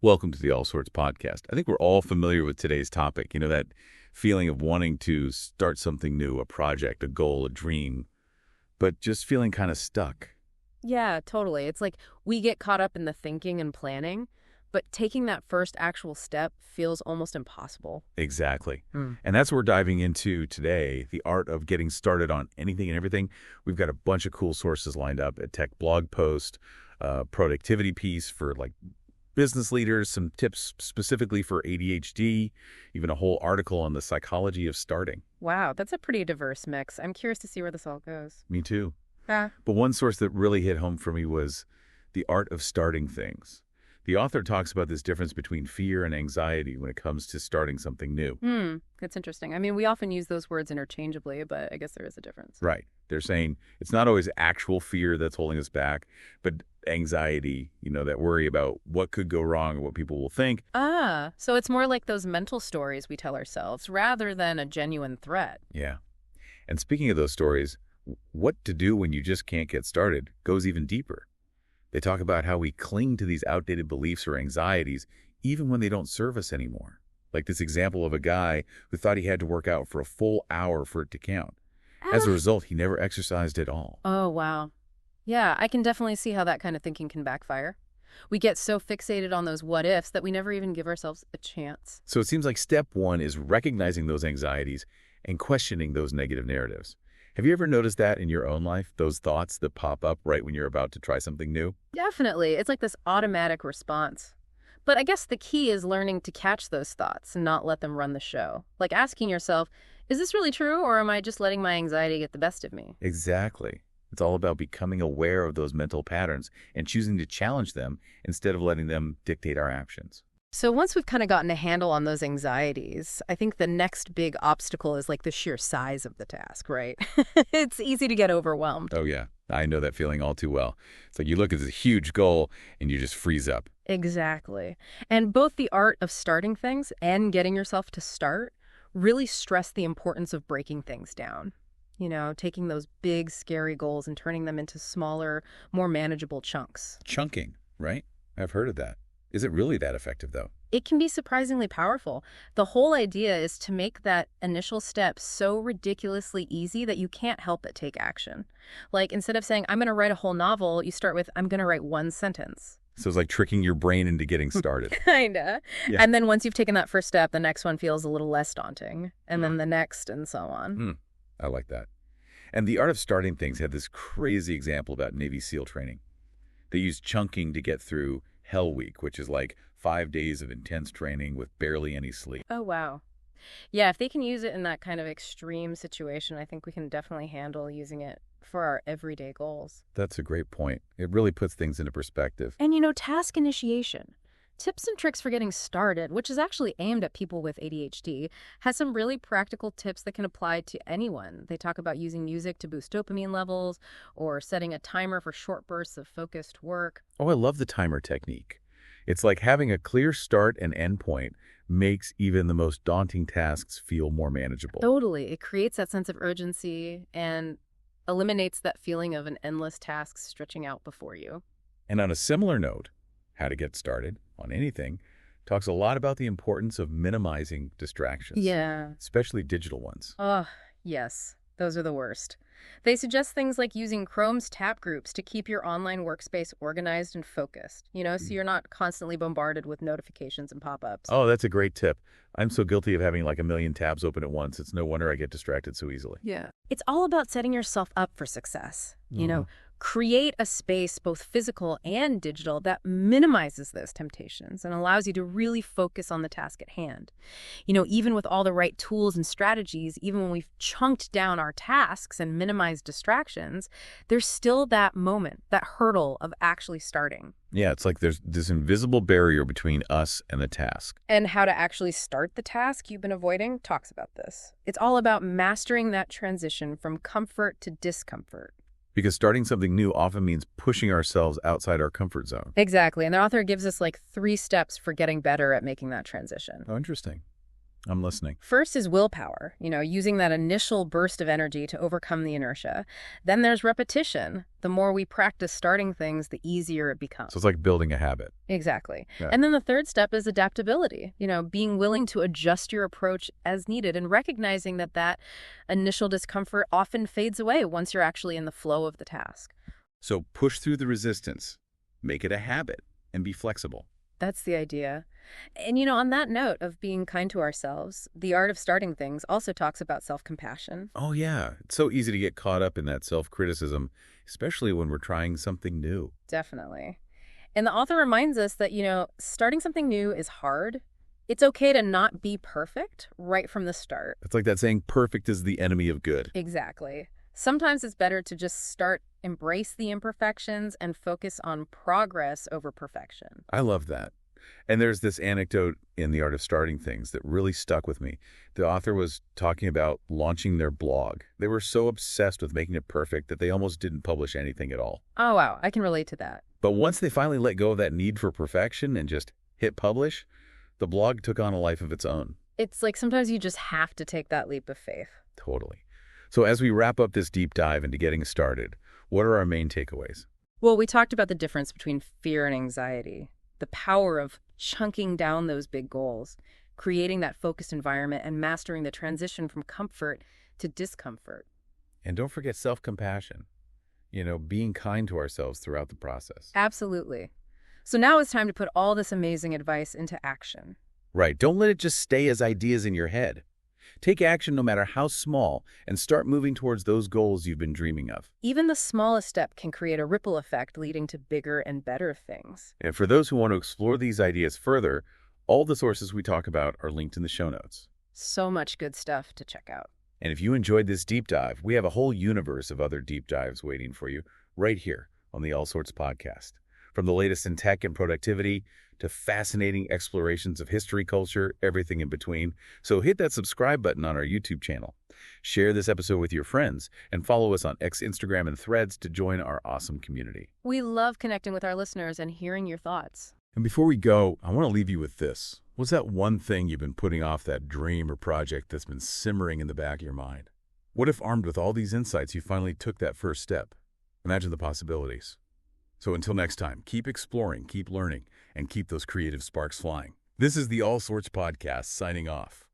Welcome to the All Sorts podcast. I think we're all familiar with today's topic. You know, that feeling of wanting to start something new, a project, a goal, a dream, but just feeling kind of stuck. Yeah, totally. It's like we get caught up in the thinking and planning, but taking that first actual step feels almost impossible. Exactly. Mm. And that's what we're diving into today, the art of getting started on anything and everything. We've got a bunch of cool sources lined up, a tech blog post, productivity piece for business leaders, some tips specifically for ADHD, even a whole article on the psychology of starting. Wow, that's a pretty diverse mix. I'm curious to see where this all goes. Me too. Yeah. But one source that really hit home for me was The Art of Starting Things. The author talks about this difference between fear and anxiety when it comes to starting something new. That's interesting. I mean, we often use those words interchangeably, but I guess there is a difference. Right. They're saying it's not always actual fear that's holding us back, but anxiety, that worry about what could go wrong or what people will think. So it's more like those mental stories we tell ourselves rather than a genuine threat. Yeah. And speaking of those stories, what to do when you just can't get started goes even deeper. They talk about how we cling to these outdated beliefs or anxieties even when they don't serve us anymore. Like this example of a guy who thought he had to work out for a full hour for it to count. As a result, he never exercised at all. Oh, wow. Yeah, I can definitely see how that kind of thinking can backfire. We get so fixated on those what ifs that we never even give ourselves a chance. So it seems like step one is recognizing those anxieties and questioning those negative narratives. Have you ever noticed that in your own life, those thoughts that pop up right when you're about to try something new? Definitely. It's like this automatic response. But I guess the key is learning to catch those thoughts and not let them run the show. Like asking yourself, is this really true, or am I just letting my anxiety get the best of me? Exactly. It's all about becoming aware of those mental patterns and choosing to challenge them instead of letting them dictate our actions. So once we've kind of gotten a handle on those anxieties, I think the next big obstacle is like the sheer size of the task, right? It's easy to get overwhelmed. Oh, yeah. I know that feeling all too well. It's like you look at this huge goal and you just freeze up. Exactly. And both the art of starting things and getting yourself to start really stress the importance of breaking things down. Taking those big, scary goals and turning them into smaller, more manageable chunks. Chunking, right? I've heard of that. Is it really that effective, though? It can be surprisingly powerful. The whole idea is to make that initial step so ridiculously easy that you can't help but take action. Like, instead of saying, I'm going to write a whole novel, you start with, I'm going to write one sentence. So it's like tricking your brain into getting started. Kinda. Yeah. And then once you've taken that first step, the next one feels a little less daunting. And then the next, and so on. I like that. And The Art of Starting Things had this crazy example about Navy SEAL training. They used chunking to get through Hell Week, which is like 5 days of intense training with barely any sleep. Oh, wow. Yeah, if they can use it in that kind of extreme situation, I think we can definitely handle using it for our everyday goals. That's a great point. It really puts things into perspective. And, task initiation. Tips and Tricks for Getting Started, which is actually aimed at people with ADHD, has some really practical tips that can apply to anyone. They talk about using music to boost dopamine levels or setting a timer for short bursts of focused work. Oh, I love the timer technique. It's like having a clear start and end point makes even the most daunting tasks feel more manageable. Totally. It creates that sense of urgency and eliminates that feeling of an endless task stretching out before you. And on a similar note, How to Get Started on Anything talks a lot about the importance of minimizing distractions. Yeah. Especially digital ones. Oh, yes. Those are the worst. They suggest things like using Chrome's tap groups to keep your online workspace organized and focused, so you're not constantly bombarded with notifications and pop-ups. Oh, that's a great tip. I'm so guilty of having like a million tabs open at once. It's no wonder I get distracted so easily. Yeah. It's all about setting yourself up for success. Create a space, both physical and digital, that minimizes those temptations and allows you to really focus on the task at hand. Even with all the right tools and strategies, even when we've chunked down our tasks and minimized distractions, there's still that moment, that hurdle of actually starting. Yeah, it's like there's this invisible barrier between us and the task. And How to Actually Start the Task You've Been Avoiding talks about this. It's all about mastering that transition from comfort to discomfort. Because starting something new often means pushing ourselves outside our comfort zone. Exactly. And the author gives us 3 steps for getting better at making that transition. Oh, interesting. I'm listening. First is willpower, using that initial burst of energy to overcome the inertia. Then there's repetition. The more we practice starting things, the easier it becomes. So it's like building a habit. Exactly. Yeah. And then the third step is adaptability, being willing to adjust your approach as needed and recognizing that initial discomfort often fades away once you're actually in the flow of the task. So push through the resistance, make it a habit, and be flexible. That's the idea. And, on that note of being kind to ourselves, The Art of Starting Things also talks about self-compassion. Oh, yeah. It's so easy to get caught up in that self-criticism, especially when we're trying something new. Definitely. And the author reminds us that, starting something new is hard. It's okay to not be perfect right from the start. It's like that saying, perfect is the enemy of good. Exactly. Sometimes it's better to just start, embrace the imperfections, and focus on progress over perfection. I love that. And there's this anecdote in The Art of Starting Things that really stuck with me. The author was talking about launching their blog. They were so obsessed with making it perfect that they almost didn't publish anything at all. Oh, wow. I can relate to that. But once they finally let go of that need for perfection and just hit publish, the blog took on a life of its own. It's like sometimes you just have to take that leap of faith. Totally. So as we wrap up this deep dive into getting started, what are our main takeaways? Well, we talked about the difference between fear and anxiety, the power of chunking down those big goals, creating that focused environment, and mastering the transition from comfort to discomfort. And don't forget self-compassion, being kind to ourselves throughout the process. Absolutely. So now it's time to put all this amazing advice into action. Right. Don't let it just stay as ideas in your head. Take action no matter how small and start moving towards those goals you've been dreaming of. Even the smallest step can create a ripple effect leading to bigger and better things. And for those who want to explore these ideas further, all the sources we talk about are linked in the show notes. So much good stuff to check out. And if you enjoyed this deep dive, we have a whole universe of other deep dives waiting for you right here on the All Sorts podcast. From the latest in tech and productivity to fascinating explorations of history, culture, everything in between. So hit that subscribe button on our YouTube channel. Share this episode with your friends and follow us on X, Instagram, and Threads to join our awesome community. We love connecting with our listeners and hearing your thoughts. And before we go, I want to leave you with this. What's that one thing you've been putting off, that dream or project that's been simmering in the back of your mind? What if, armed with all these insights, you finally took that first step? Imagine the possibilities. So until next time, keep exploring, keep learning, and keep those creative sparks flying. This is the All Sorts Podcast, signing off.